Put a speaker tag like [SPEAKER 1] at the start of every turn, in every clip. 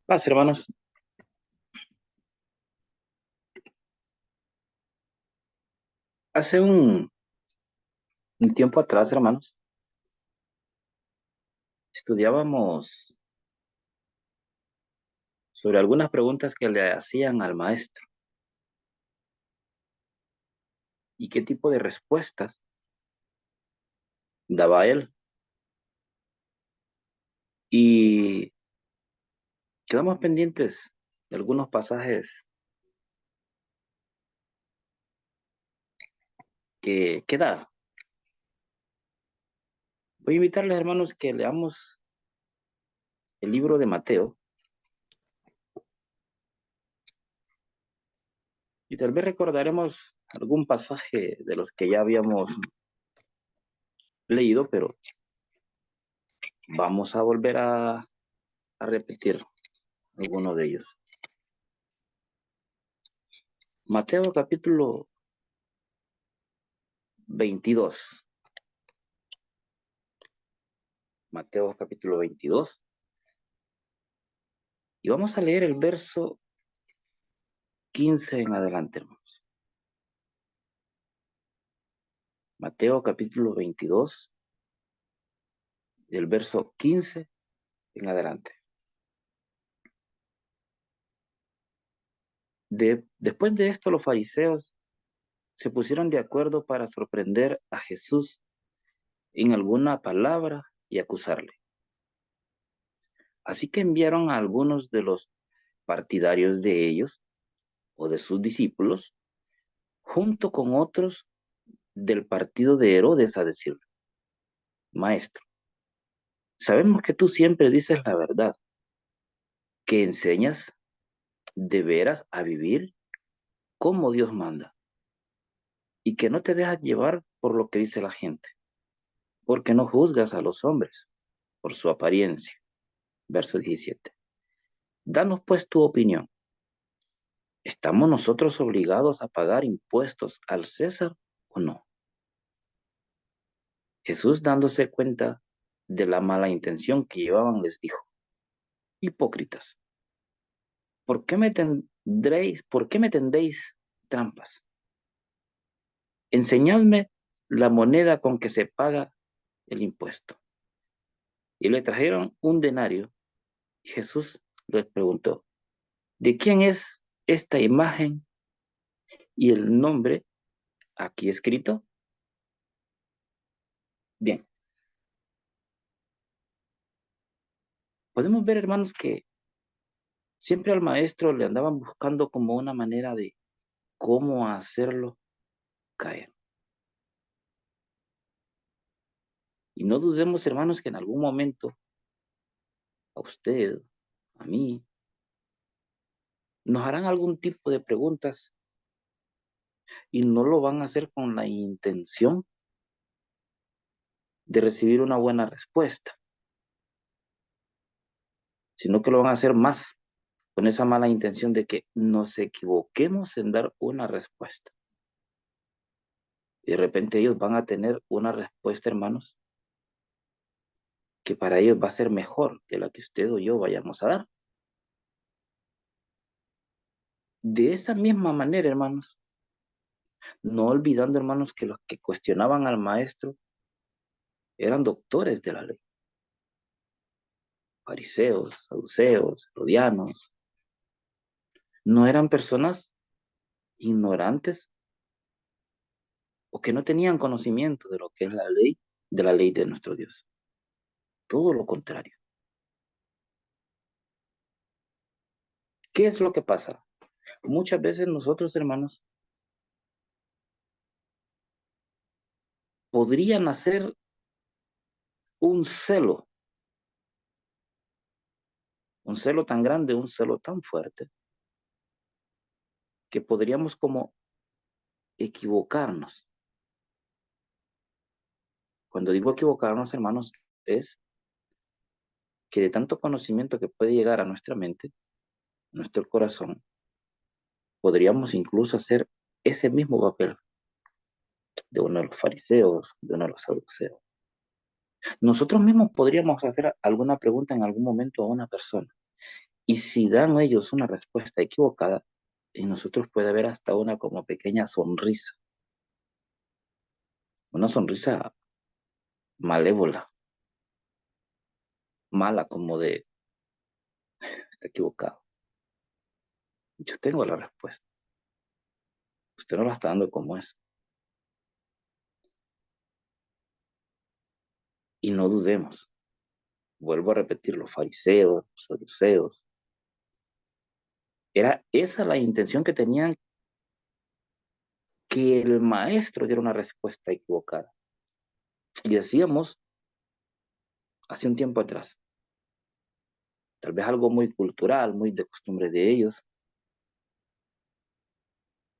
[SPEAKER 1] Paz, hermanos. Hace un tiempo atrás, hermanos, estudiábamos sobre algunas preguntas que le hacían al maestro y qué tipo de respuestas daba él. Y quedamos pendientes de algunos pasajes que da. Voy a invitarles, hermanos, que leamos el libro de Mateo y tal vez recordaremos algún pasaje de los que ya habíamos leído, pero vamos a volver a repetir alguno de ellos. Mateo capítulo 22. Mateo capítulo 22. Y vamos a leer el verso 15 en adelante, hermanos. Mateo capítulo 22, del verso 15 en adelante. Después de esto, los fariseos se pusieron de acuerdo para sorprender a Jesús en alguna palabra y acusarle. Así que enviaron a algunos de los partidarios de ellos o de sus discípulos, junto con otros del partido de Herodes, a decirle: Maestro, sabemos que tú siempre dices la verdad, que enseñas de veras a vivir como Dios manda y que no te dejas llevar por lo que dice la gente, porque no juzgas a los hombres por su apariencia. Verso 17. Danos pues tu opinión. ¿Estamos nosotros obligados a pagar impuestos al César o no? Jesús, dándose cuenta de la mala intención que llevaban, les dijo: Hipócritas, ¿por qué me tendéis trampas? Enseñadme la moneda con que se paga el impuesto. Y le trajeron un denario. Y Jesús les preguntó: ¿de quién es esta imagen y el nombre aquí escrito? Bien, podemos ver, hermanos, que siempre al maestro le andaban buscando como una manera de cómo hacerlo caer. Y no dudemos, hermanos, que en algún momento a usted, a mí, nos harán algún tipo de preguntas y no lo van a hacer con la intención de recibir una buena respuesta, sino que lo van a hacer más con esa mala intención de que nos equivoquemos en dar una respuesta. Y de repente ellos van a tener una respuesta, hermanos, que para ellos va a ser mejor que la que usted o yo vayamos a dar. De esa misma manera, hermanos, no olvidando, hermanos, que los que cuestionaban al maestro eran doctores de la ley, fariseos, saduceos, herodianos, no eran personas ignorantes o que no tenían conocimiento de lo que es la ley, de la ley de nuestro Dios. Todo lo contrario. ¿Qué es lo que pasa? Muchas veces nosotros, hermanos, podría nacer un celo tan grande, un celo tan fuerte, que podríamos como equivocarnos. Cuando digo equivocarnos, hermanos, es que de tanto conocimiento que puede llegar a nuestra mente, nuestro corazón, podríamos incluso hacer ese mismo papel de uno de los fariseos, de uno de los saduceos. Nosotros mismos podríamos hacer alguna pregunta en algún momento a una persona Y si dan ellos una respuesta equivocada, en nosotros puede haber hasta una como pequeña sonrisa, una sonrisa malévola, mala, como de, está equivocado. Yo tengo la respuesta. Usted no la está dando como es. Y no dudemos. Vuelvo a repetir, los fariseos, los saduceos. Era esa la intención que tenían, que el maestro diera una respuesta equivocada. Y decíamos hace un tiempo atrás, tal vez algo muy cultural, muy de costumbre de ellos.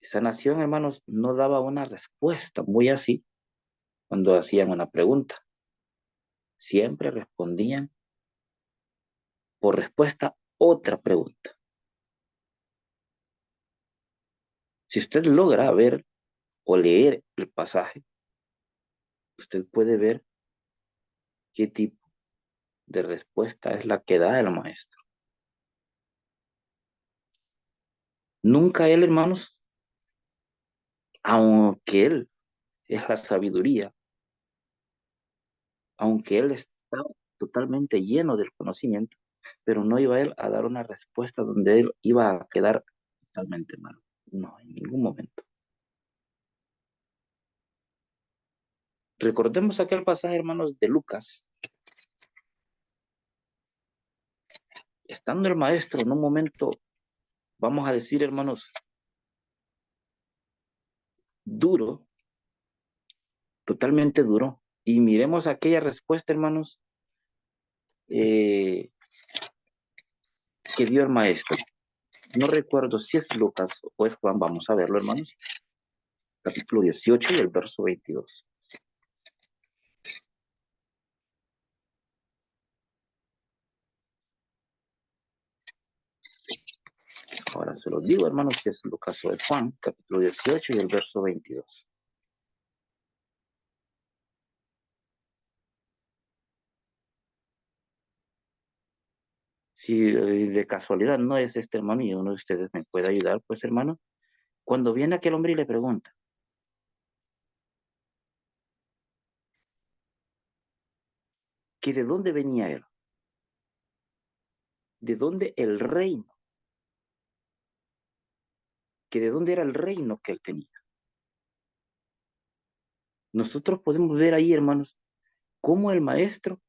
[SPEAKER 1] Esa nación, hermanos, no daba una respuesta muy así cuando hacían una pregunta. Siempre respondían por respuesta otra pregunta. Si usted logra ver o leer el pasaje, usted puede ver qué tipo de respuesta es la que da el maestro. Nunca él, hermanos, aunque él es la sabiduría, aunque él está totalmente lleno del conocimiento, pero no iba él a dar una respuesta donde él iba a quedar totalmente mal. No, en ningún momento. Recordemos aquel pasaje, hermanos, de Lucas. Estando el maestro en un momento, vamos a decir, hermanos, duro, totalmente duro, y miremos aquella respuesta, hermanos, eh, que dio el maestro. No recuerdo si es Lucas o es Juan, vamos a verlo, hermanos. Capítulo 18 y el verso 22. Ahora se los digo, hermanos, si es Lucas o es Juan, capítulo 18 y el verso 22. Si de casualidad no es este hermano y uno de ustedes me puede ayudar, pues hermano, cuando viene aquel hombre y le pregunta que de dónde venía él, de dónde el reino, que de dónde era el reino que él tenía. Nosotros podemos ver ahí, hermanos, cómo el maestro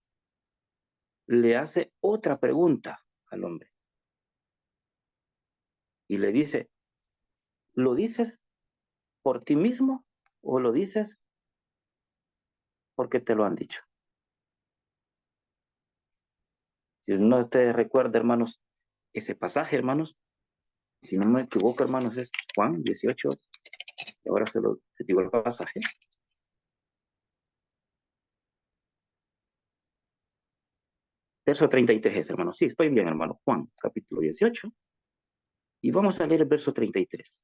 [SPEAKER 1] le hace otra pregunta al hombre y le dice, ¿lo dices por ti mismo o lo dices porque te lo han dicho? Si no te recuerda, hermanos, ese pasaje, hermanos, si no me equivoco, hermanos, es Juan 18, y ahora se lo digo el pasaje. Verso 33, hermanos. Sí, estoy bien, hermano. Juan, capítulo 18. Y vamos a leer el verso 33.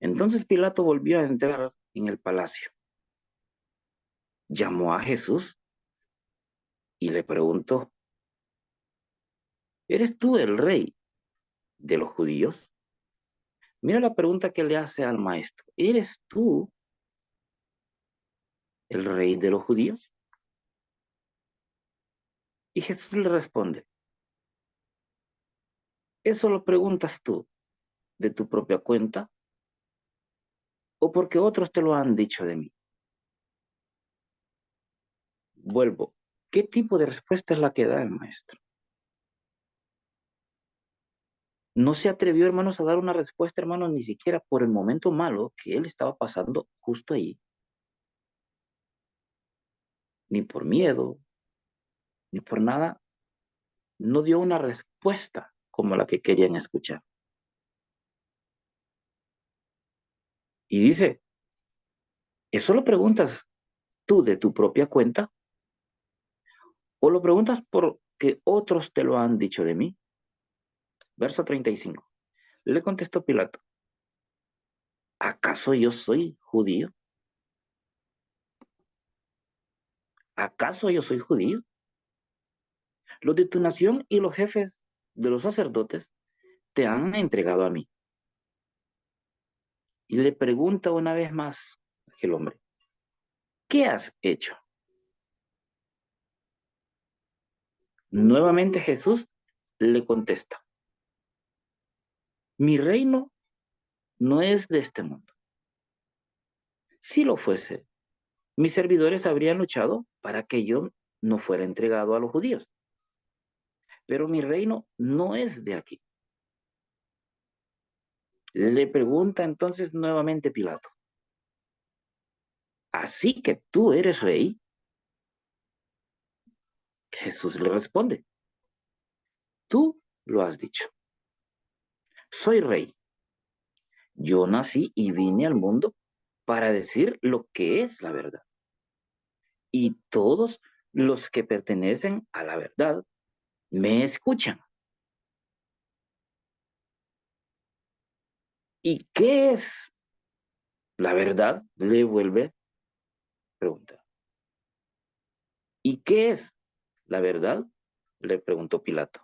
[SPEAKER 1] Entonces Pilato volvió a entrar en el palacio. Llamó a Jesús y le preguntó, ¿eres tú el rey de los judíos? Mira la pregunta que le hace al maestro. ¿Eres tú el rey de los judíos? Y Jesús le responde, ¿eso lo preguntas tú de tu propia cuenta o porque otros te lo han dicho de mí? Vuelvo. ¿Qué tipo de respuesta es la que da el maestro? No se atrevió, hermanos, a dar una respuesta, hermanos, ni siquiera por el momento malo que él estaba pasando justo ahí, ni por miedo, ni por nada. No dio una respuesta como la que querían escuchar. Y dice, ¿eso lo preguntas tú de tu propia cuenta o lo preguntas porque otros te lo han dicho de mí? Verso 35. Le contestó Pilato, ¿acaso yo soy judío? ¿Acaso yo soy judío? Los de tu nación y los jefes de los sacerdotes te han entregado a mí. Y le pregunta una vez más aquel hombre, ¿qué has hecho? Nuevamente Jesús le contesta, mi reino no es de este mundo. Si lo fuese, mis servidores habrían luchado para que yo no fuera entregado a los judíos. Pero mi reino no es de aquí. Le pregunta entonces nuevamente Pilato, ¿así que tú eres rey? Jesús le responde, tú lo has dicho. Soy rey. Yo nací y vine al mundo para decir lo que es la verdad. Y todos los que pertenecen a la verdad me escuchan. ¿Y qué es la verdad? Le vuelve a preguntar. ¿Y qué es la verdad? Le preguntó Pilato.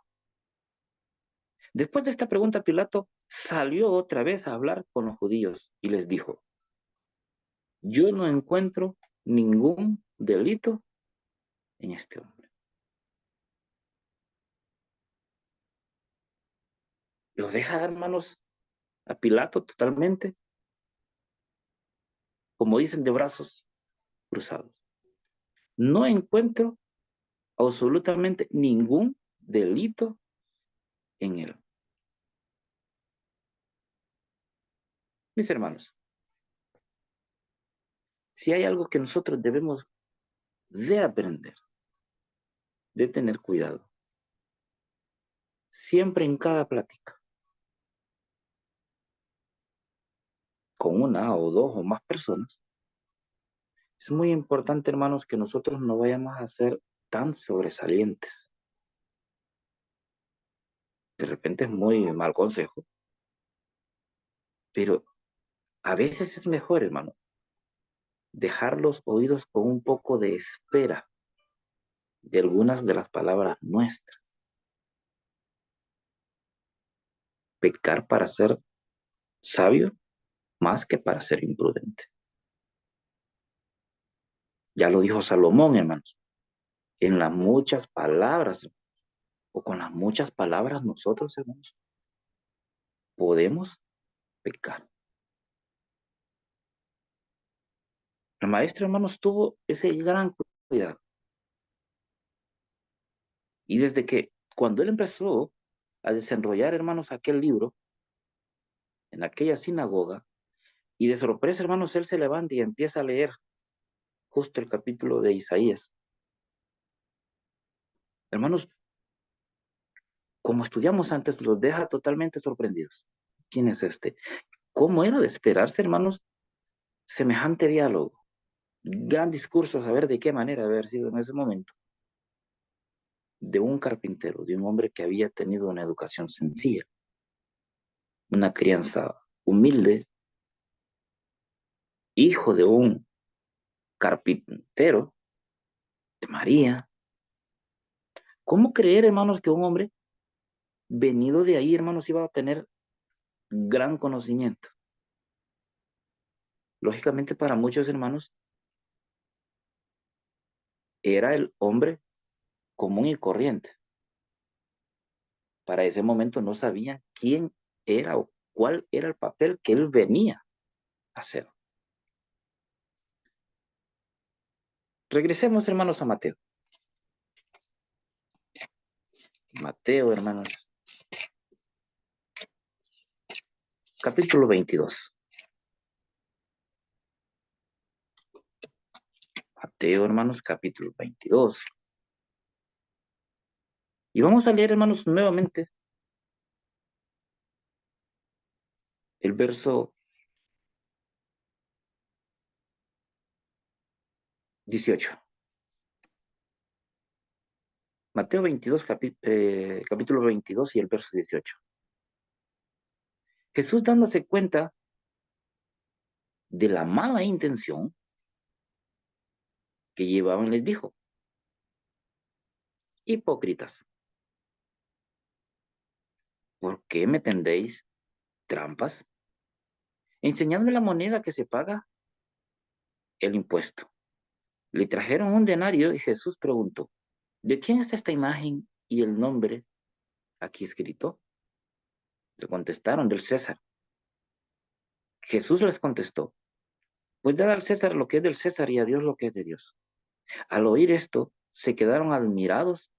[SPEAKER 1] Después de esta pregunta, Pilato salió otra vez a hablar con los judíos y les dijo, yo no encuentro ningún delito en este hombre. Los deja, hermanos, a Pilato totalmente, como dicen, de brazos cruzados. No encuentro absolutamente ningún delito en él. Mis hermanos, si hay algo que nosotros debemos de aprender, de tener cuidado, siempre en cada plática, con una o dos o más personas, es muy importante, hermanos, que nosotros no vayamos a ser tan sobresalientes. De repente es muy mal consejo, pero a veces es mejor, hermano, dejar los oídos con un poco de espera de algunas de las palabras nuestras. Pecar para ser sabio más que para ser imprudente. Ya lo dijo Salomón, hermanos. En las muchas palabras, o con las muchas palabras nosotros, hermanos, podemos pecar. El maestro, hermanos, tuvo ese gran cuidado. Y desde que, cuando él empezó a desenrollar, hermanos, aquel libro, en aquella sinagoga, y de sorpresa, hermanos, él se levanta y empieza a leer justo el capítulo de Isaías. Hermanos, como estudiamos antes, los deja totalmente sorprendidos. ¿Quién es este? ¿Cómo era de esperarse, hermanos, semejante diálogo? Gran discurso, a saber de qué manera haber sido en ese momento, de un carpintero, de un hombre que había tenido una educación sencilla, una crianza humilde, hijo de un carpintero, de María. ¿Cómo creer, hermanos, que un hombre venido de ahí, hermanos, iba a tener gran conocimiento? Lógicamente, para muchos hermanos, era el hombre común y corriente. Para ese momento no sabían quién era o cuál era el papel que él venía a hacer. Regresemos, hermanos, a Mateo. Mateo, hermanos, capítulo 22. Mateo, hermanos, capítulo 22. Y vamos a leer, hermanos, nuevamente el verso 18. Mateo 22, capítulo 22 y el verso 18. Jesús, dándose cuenta de la mala intención que llevaban, les dijo, Hipócritas, ¿por qué me tendéis trampas? Enseñadme la moneda que se paga el impuesto. Le trajeron un denario y Jesús preguntó, ¿de quién es esta imagen y el nombre aquí escrito? Le contestaron, del César. Jesús les contestó, pues dad al César lo que es del César y a Dios lo que es de Dios. Al oír esto, se quedaron admirados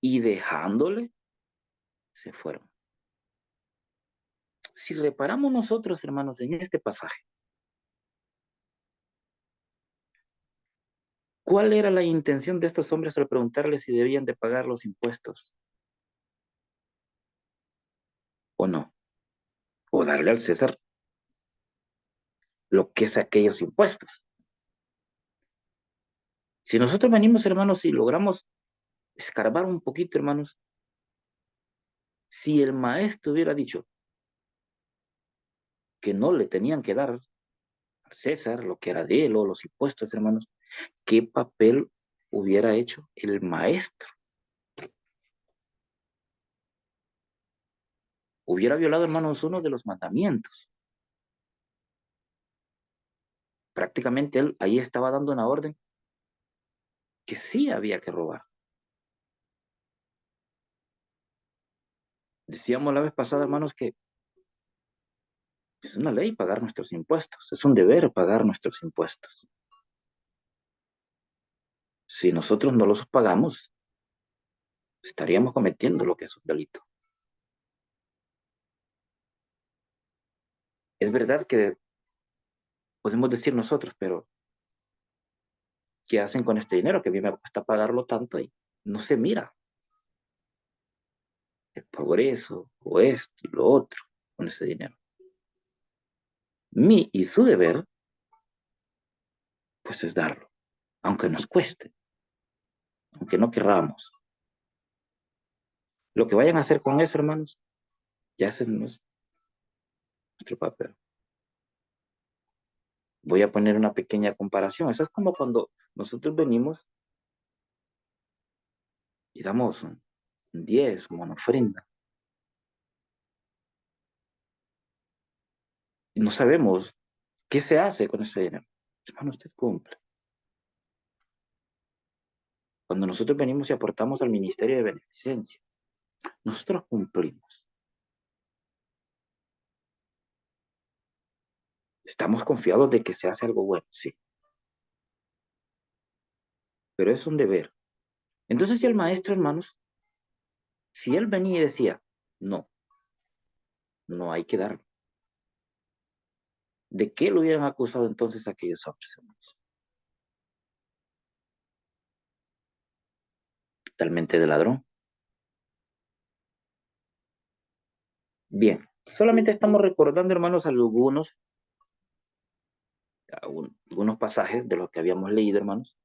[SPEAKER 1] y dejándole, se fueron. Si reparamos nosotros, hermanos, en este pasaje, ¿cuál era la intención de estos hombres al preguntarles si debían de pagar los impuestos o no? O darle al César lo que es aquellos impuestos. Si nosotros venimos, hermanos, y logramos escarbar un poquito, hermanos, si el maestro hubiera dicho que no le tenían que dar al César lo que era de él o los impuestos, hermanos, ¿qué papel hubiera hecho el maestro? Hubiera violado, hermanos, uno de los mandamientos. Prácticamente él ahí estaba dando una orden que sí había que robar. Decíamos la vez pasada, hermanos, que es una ley pagar nuestros impuestos, es un deber pagar nuestros impuestos. Si nosotros no los pagamos, estaríamos cometiendo lo que es un delito. Es verdad que podemos decir nosotros, pero ¿qué hacen con este dinero? Que a mí me cuesta pagarlo tanto y no se mira el progreso o esto y lo otro con ese dinero. Mi y su deber, pues es darlo, aunque nos cueste, aunque no querramos. Lo que vayan a hacer con eso, hermanos, ya es nuestro papel. Voy a poner una pequeña comparación. Eso es como cuando nosotros venimos y damos un 10 como una ofrenda. Y no sabemos qué se hace con ese dinero. Hermano, usted cumple. Cuando nosotros venimos y aportamos al Ministerio de Beneficencia, nosotros cumplimos. Estamos confiados de que se hace algo bueno, sí, pero es un deber. Entonces, si el maestro, hermanos, si él venía y decía, no, no hay que darlo, ¿de qué lo hubieran acusado entonces aquellos hombres, hermanos? Totalmente de ladrón. Bien, solamente estamos recordando, hermanos, algunos pasajes de los que habíamos leído, hermanos,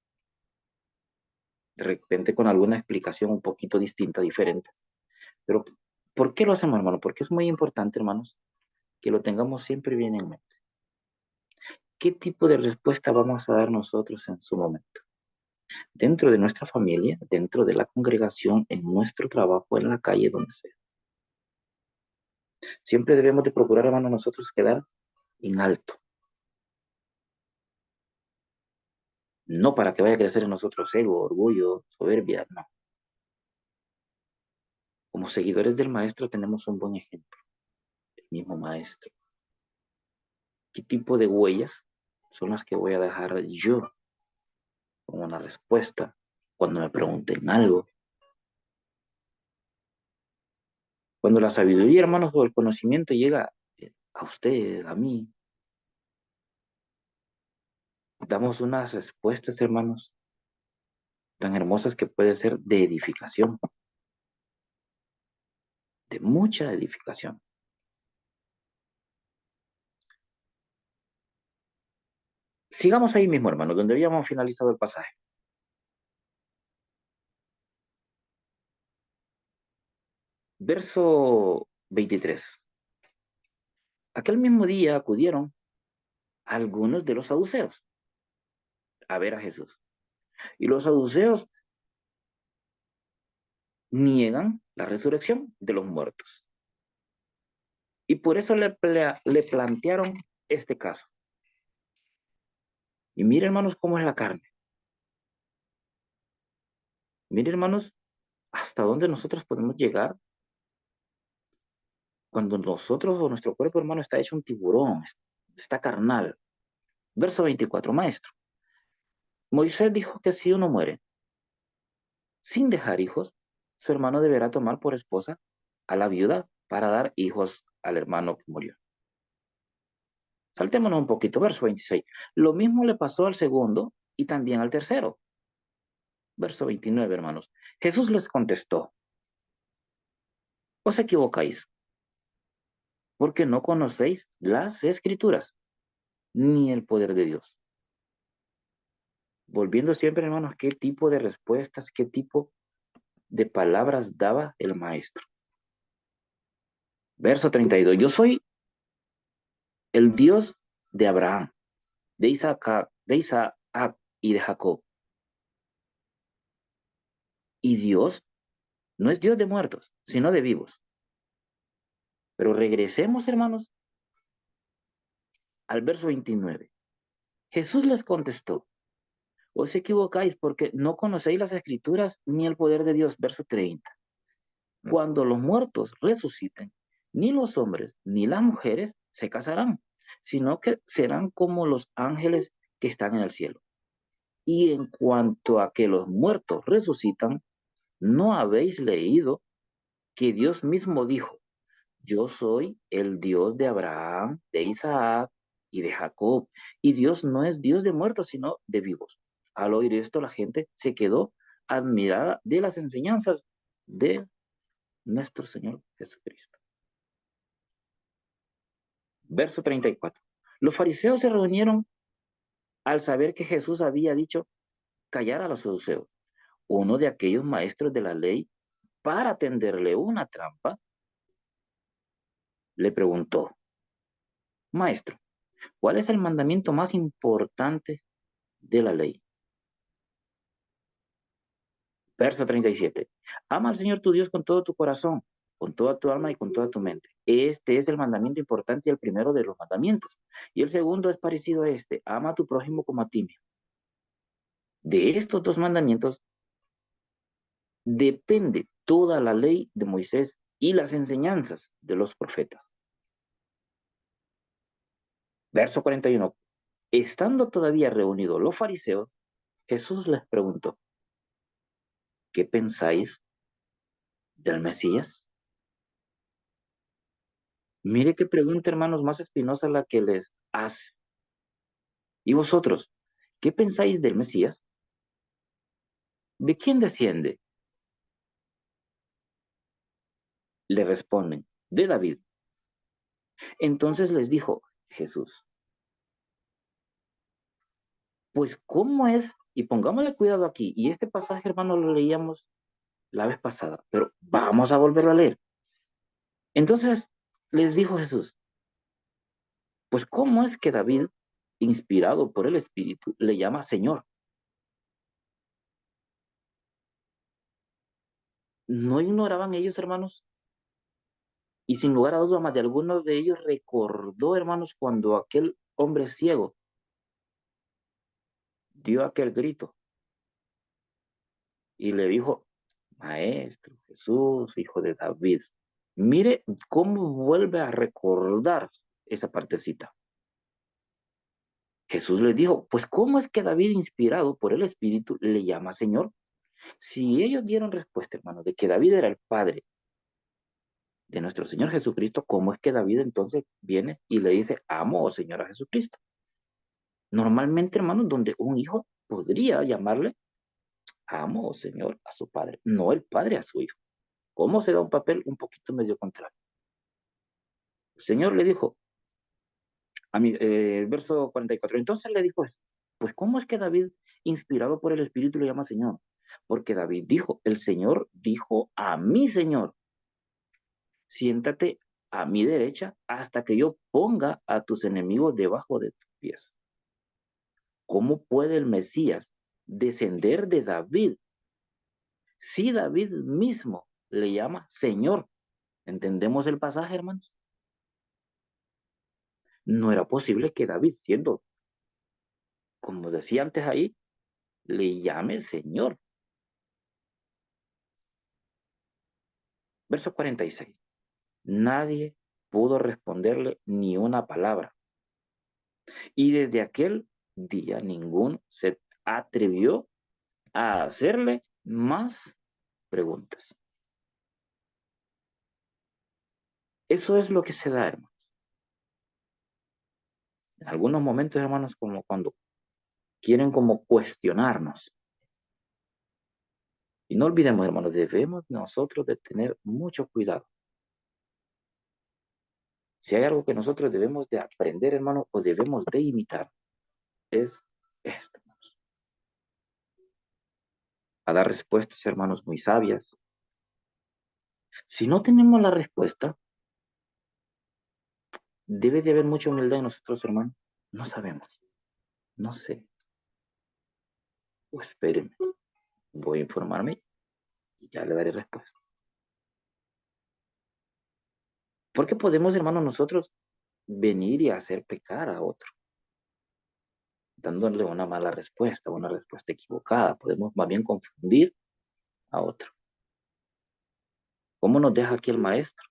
[SPEAKER 1] de repente con alguna explicación un poquito distinta, diferente. Pero, ¿por qué lo hacemos, hermano? Porque es muy importante, hermanos, que lo tengamos siempre bien en mente. ¿Qué tipo de respuesta vamos a dar nosotros en su momento? Dentro de nuestra familia, dentro de la congregación, en nuestro trabajo, en la calle, donde sea. Siempre debemos de procurar, hermano, nosotros quedar en alto. No para que vaya a crecer en nosotros ego, orgullo, soberbia, no. Como seguidores del maestro tenemos un buen ejemplo, el mismo maestro. ¿Qué tipo de huellas son las que voy a dejar yo como una respuesta cuando me pregunten algo? Cuando la sabiduría, hermanos, o el conocimiento llega a usted, a mí, damos unas respuestas, hermanos, tan hermosas que puede ser de edificación, de mucha edificación. Sigamos ahí mismo, hermanos, donde habíamos finalizado el pasaje. Verso 23. Aquel mismo día acudieron algunos de los saduceos a ver a Jesús. Y los saduceos niegan la resurrección de los muertos. Y por eso le plantearon este caso. Y miren, hermanos, cómo es la carne. Miren, hermanos, hasta dónde nosotros podemos llegar cuando nosotros o nuestro cuerpo, hermano, está hecho un tiburón, está carnal. Verso 24, maestro. Moisés dijo que si uno muere sin dejar hijos, su hermano deberá tomar por esposa a la viuda para dar hijos al hermano que murió. Saltémonos un poquito, verso 26. Lo mismo le pasó al segundo y también al tercero. Verso 29, hermanos. Jesús les contestó, os equivocáis, porque no conocéis las escrituras, ni el poder de Dios. Volviendo siempre, hermanos, qué tipo de respuestas, qué tipo de palabras daba el maestro. Verso 32. Yo soy el Dios de Abraham, de Isaac y de Jacob. Y Dios no es Dios de muertos, sino de vivos. Pero regresemos, hermanos, al verso 29. Jesús les contestó, os equivocáis porque no conocéis las escrituras ni el poder de Dios. Verso 30. Cuando los muertos resuciten, ni los hombres ni las mujeres se casarán, sino que serán como los ángeles que están en el cielo. Y en cuanto a que los muertos resucitan, ¿no habéis leído que Dios mismo dijo, yo soy el Dios de Abraham, de Isaac y de Jacob? Y Dios no es Dios de muertos, sino de vivos. Al oír esto, la gente se quedó admirada de las enseñanzas de nuestro Señor Jesucristo. Verso 34. Los fariseos se reunieron al saber que Jesús había dicho callar a los saduceos. Uno de aquellos maestros de la ley, para tenderle una trampa, le preguntó, maestro, ¿cuál es el mandamiento más importante de la ley? Verso 37. Ama al Señor tu Dios con todo tu corazón, con toda tu alma y con toda tu mente. Este es el mandamiento importante y el primero de los mandamientos. Y el segundo es parecido a este. Ama a tu prójimo como a ti mismo. De estos dos mandamientos depende toda la ley de Moisés y las enseñanzas de los profetas. Verso 41. Estando todavía reunidos los fariseos, Jesús les preguntó, ¿qué pensáis del Mesías? Mire qué pregunta, hermanos, más espinosa la que les hace. ¿Y vosotros, qué pensáis del Mesías? ¿De quién desciende? Le responden, de David. Entonces les dijo Jesús, pues ¿cómo es? Y pongámosle cuidado aquí. Y este pasaje, hermano, lo leíamos la vez pasada, pero vamos a volverlo a leer. Entonces les dijo Jesús, pues ¿cómo es que David, inspirado por el Espíritu, le llama Señor? ¿No ignoraban ellos, hermanos? Y sin lugar a dudas, más de algunos de ellos recordó, hermanos, cuando aquel hombre ciego dio aquel grito y le dijo, Maestro Jesús, hijo de David. Mire cómo vuelve a recordar esa partecita. Jesús le dijo, pues ¿cómo es que David, inspirado por el Espíritu, le llama Señor? Si ellos dieron respuesta, hermano, de que David era el padre de nuestro Señor Jesucristo, ¿cómo es que David entonces viene y le dice, amo, oh Señor, a Jesucristo? Normalmente, hermano, donde un hijo podría llamarle, amo, oh Señor, a su padre, no el padre a su hijo. ¿Cómo se da un papel un poquito medio contrario? El Señor le dijo, el verso 44, entonces le dijo eso, pues ¿cómo es que David, inspirado por el Espíritu, le llama Señor? Porque David dijo, el Señor dijo a mi Señor, siéntate a mi derecha hasta que yo ponga a tus enemigos debajo de tus pies. ¿Cómo puede el Mesías descender de David Si David mismo le llama Señor. ¿Entendemos el pasaje, hermanos? No era posible que David, siendo, como decía antes ahí, le llame Señor. Verso 46. Nadie pudo responderle ni una palabra. Y desde aquel día ninguno se atrevió a hacerle más preguntas. Eso es lo que se da, hermanos. En algunos momentos, hermanos, como cuando quieren como cuestionarnos. Y no olvidemos, hermanos, debemos nosotros de tener mucho cuidado. Si hay algo que nosotros debemos de aprender, hermanos, o debemos de imitar, es esto, hermanos. A dar respuestas, hermanos, muy sabias. Si no tenemos la respuesta, debe de haber mucha humildad en nosotros, hermanos. No sabemos, no sé. O espérenme, voy a informarme y ya le daré respuesta. Porque podemos, hermanos, nosotros venir y hacer pecar a otro, dándole una mala respuesta, una respuesta equivocada. Podemos más bien confundir a otro. ¿Cómo nos deja aquí el maestro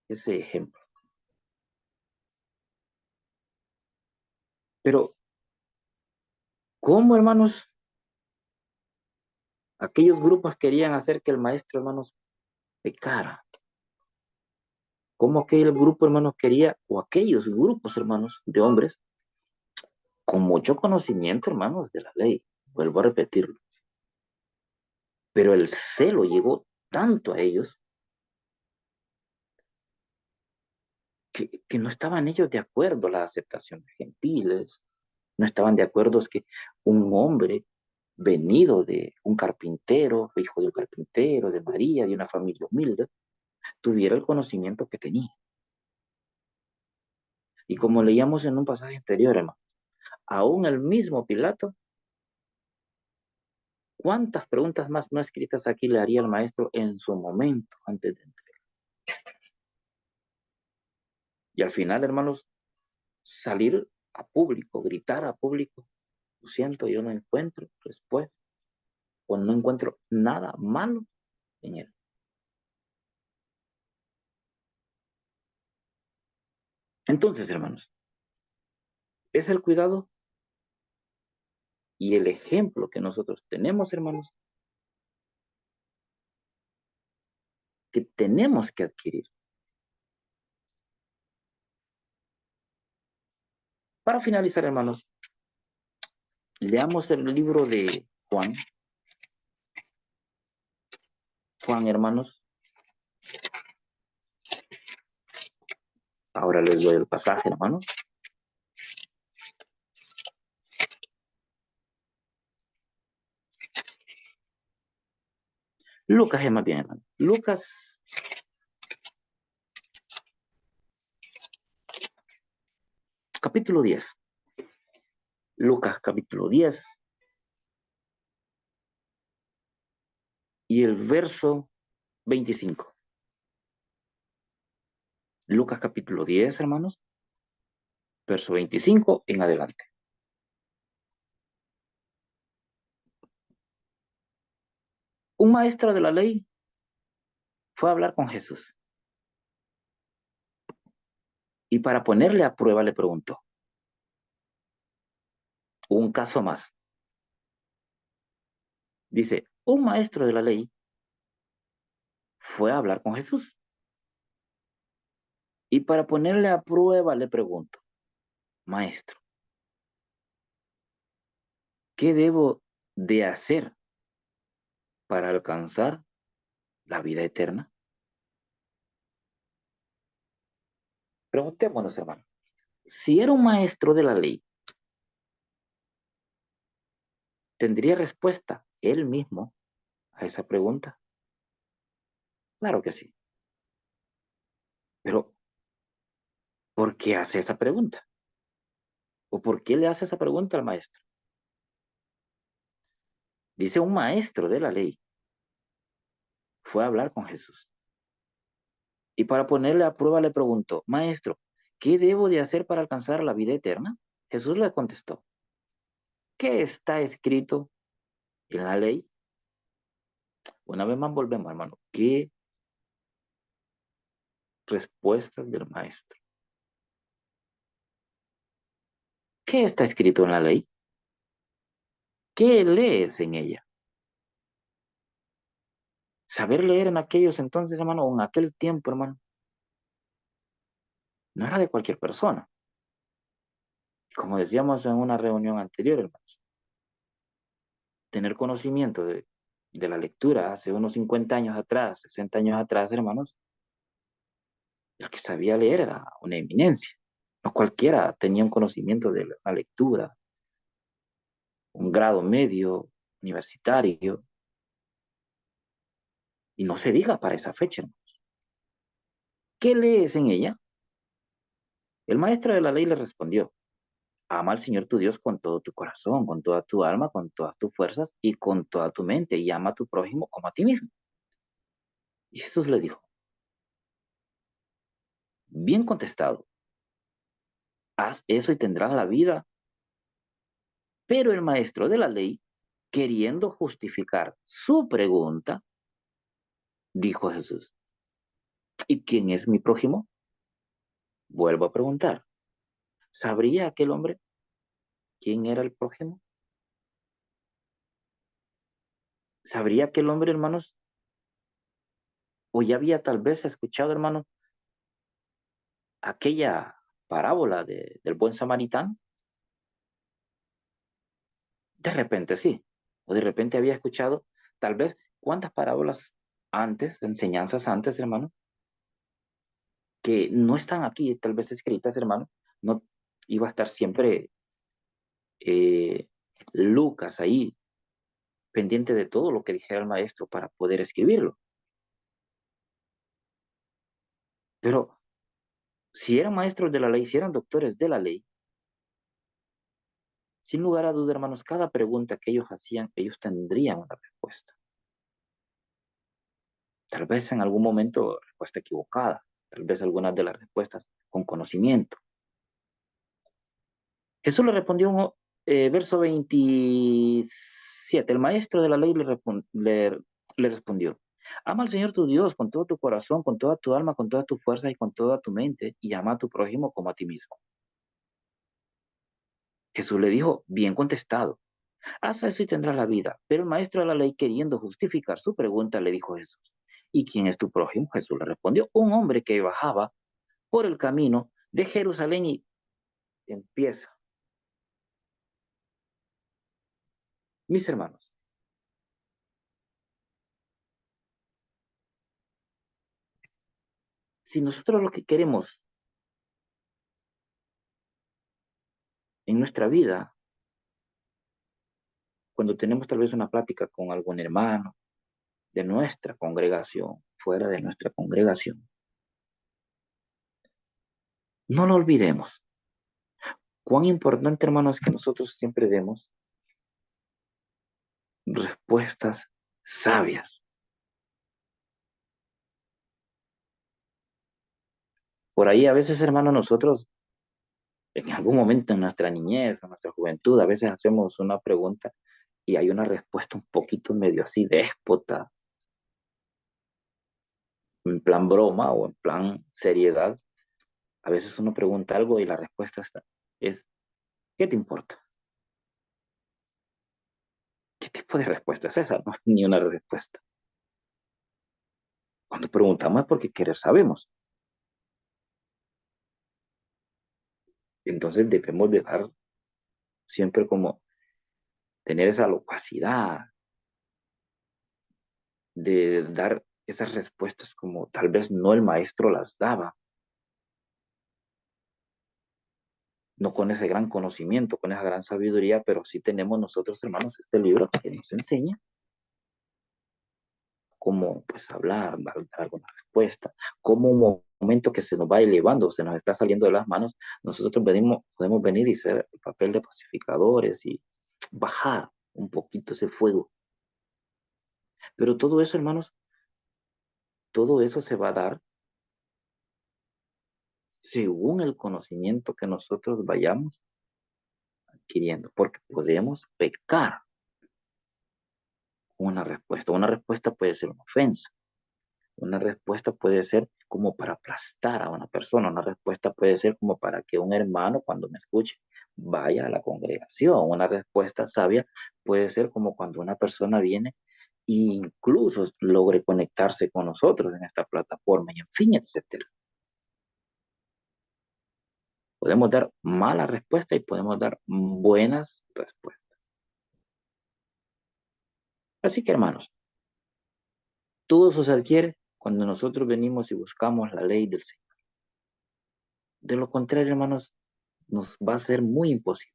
[SPEAKER 1] ese ejemplo? Pero, ¿cómo, hermanos, aquellos grupos querían hacer que el maestro, hermanos, pecara? ¿Cómo aquel grupo, hermanos, quería, o aquellos grupos, hermanos, de hombres, con mucho conocimiento, hermanos, de la ley? Vuelvo a repetirlo. Pero el celo llegó tanto a ellos que no estaban ellos de acuerdo a la aceptación de gentiles, no estaban de acuerdo es que un hombre venido de un carpintero, hijo de un carpintero, de María, de una familia humilde, tuviera el conocimiento que tenía. Y como leíamos en un pasaje anterior, hermano, aún el mismo Pilato, ¿cuántas preguntas más no escritas aquí le haría el maestro en su momento antes de entrar? Y al final, hermanos, salir a público, gritar a público, lo siento, yo no encuentro respuesta, o no encuentro nada malo en él. Entonces, hermanos, es el cuidado y el ejemplo que nosotros tenemos, hermanos, que tenemos que adquirir. Para finalizar, hermanos, leamos el libro de Juan. Juan, hermanos. Ahora les doy el pasaje, hermanos. Lucas es más bien, hermano. Lucas, capítulo 10. Lucas, capítulo 10. Y el verso 25. Lucas, capítulo 10, hermanos. Verso 25 en adelante. Un maestro de la ley fue a hablar con Jesús. Y para ponerle a prueba le preguntó. Un caso más. Dice, un maestro de la ley fue a hablar con Jesús. Y para ponerle a prueba le pregunto, maestro, ¿qué debo de hacer para alcanzar la vida eterna? Preguntémonos, hermano. Si era un maestro de la ley, ¿tendría respuesta él mismo a esa pregunta? Claro que sí. Pero, ¿por qué hace esa pregunta? ¿O por qué le hace esa pregunta al maestro? Dice un maestro de la ley. fue a hablar con Jesús. Y para ponerle a prueba le preguntó, Maestro, ¿qué debo de hacer para alcanzar la vida eterna? Jesús le contestó, ¿qué está escrito en la ley? Una vez más volvemos, hermano. ¿Qué respuestas del maestro? ¿Qué está escrito en la ley? ¿Qué lees en ella? Saber leer en aquellos entonces, hermano, o en aquel tiempo, hermano, no era de cualquier persona. Como decíamos en una reunión anterior, hermanos, tener conocimiento de la lectura hace unos 50 años atrás, 60 años atrás, hermanos, el que sabía leer era una eminencia. No cualquiera tenía un conocimiento de la lectura, un grado medio, universitario, y no se diga para esa fecha, hermanos. ¿Qué lees en ella? El maestro de la ley le respondió, ama al Señor tu Dios con todo tu corazón, con toda tu alma, con todas tus fuerzas y con toda tu mente, y ama a tu prójimo como a ti mismo. Y Jesús le dijo, bien contestado, haz eso y tendrás la vida. Pero el maestro de la ley, queriendo justificar su pregunta, dijo a Jesús, ¿y quién es mi prójimo? Vuelvo a preguntar, ¿sabría aquel hombre quién era el prójimo? ¿Sabría aquel hombre, hermanos? ¿O ya había tal vez escuchado, hermano, aquella parábola del buen samaritano? De repente sí, o de repente había escuchado tal vez cuántas parábolas antes, enseñanzas antes, hermano, que no están aquí, tal vez escritas, hermano, no iba a estar siempre eh, Lucas ahí, pendiente de todo lo que dijera el maestro para poder escribirlo. Pero si eran maestros de la ley, si eran doctores de la ley, sin lugar a duda, hermanos, cada pregunta que ellos hacían, ellos tendrían una respuesta. Tal vez en algún momento respuesta equivocada, tal vez algunas de las respuestas con conocimiento. Jesús le respondió, verso 27, el maestro de la ley le respondió, ama al Señor tu Dios con todo tu corazón, con toda tu alma, con toda tu fuerza y con toda tu mente, y ama a tu prójimo como a ti mismo. Jesús le dijo, bien contestado, haz eso y tendrás la vida. Pero el maestro de la ley, queriendo justificar su pregunta, le dijo a Jesús, ¿y quién es tu prójimo? Jesús le respondió, un hombre que bajaba por el camino de Jerusalén y empieza. Mis hermanos, si nosotros lo que queremos en nuestra vida, cuando tenemos tal vez una plática con algún hermano de nuestra congregación, fuera de nuestra congregación, no lo olvidemos. Cuán importante, hermanos, que nosotros siempre demos respuestas sabias. Por ahí a veces, hermanos, nosotros en algún momento en nuestra niñez, en nuestra juventud, a veces hacemos una pregunta y hay una respuesta un poquito medio así déspota, en plan broma o en plan seriedad. A veces uno pregunta algo y la respuesta es, ¿qué te importa? ¿Qué tipo de respuesta es esa? No es ni una respuesta. Cuando preguntamos es porque querer sabemos. Entonces debemos de dar siempre como tener esa locuacidad de dar esas respuestas como tal vez no el maestro las daba, no con ese gran conocimiento, con esa gran sabiduría, pero sí tenemos nosotros, hermanos, este libro que nos enseña cómo pues hablar, dar alguna respuesta, cómo un momento que se nos va elevando, se nos está saliendo de las manos, nosotros podemos venir y ser el papel de pacificadores y bajar un poquito ese fuego. Pero todo eso, hermanos, todo eso se va a dar según el conocimiento que nosotros vayamos adquiriendo, porque podemos pecar con una respuesta. Una respuesta puede ser una ofensa. Una respuesta puede ser como para aplastar a una persona. Una respuesta puede ser como para que un hermano, cuando me escuche, vaya a la congregación. Una respuesta sabia puede ser como cuando una persona viene e incluso logre conectarse con nosotros en esta plataforma y en fin, etcétera. Podemos dar mala respuesta y podemos dar buenas respuestas. Así que, hermanos, todo eso se adquiere cuando nosotros venimos y buscamos la ley del Señor. De lo contrario, hermanos, nos va a ser muy imposible.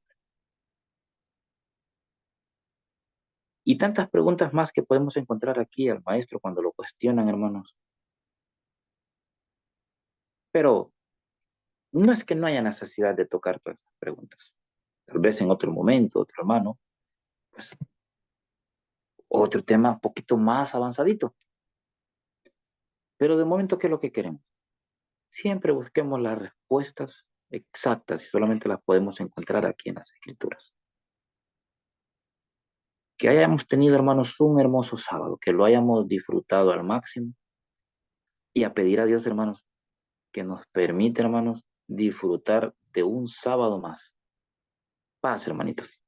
[SPEAKER 1] Y tantas preguntas más que podemos encontrar aquí al maestro cuando lo cuestionan, hermanos. Pero no es que no haya necesidad de tocar todas estas preguntas. Tal vez en otro momento, otro hermano, pues otro tema un poquito más avanzadito. Pero de momento, ¿qué es lo que queremos? Siempre busquemos las respuestas exactas y solamente las podemos encontrar aquí en las Escrituras. Que hayamos tenido, hermanos, un hermoso sábado, que lo hayamos disfrutado al máximo y a pedir a Dios, hermanos, que nos permita, hermanos, disfrutar de un sábado más. Paz, hermanitos.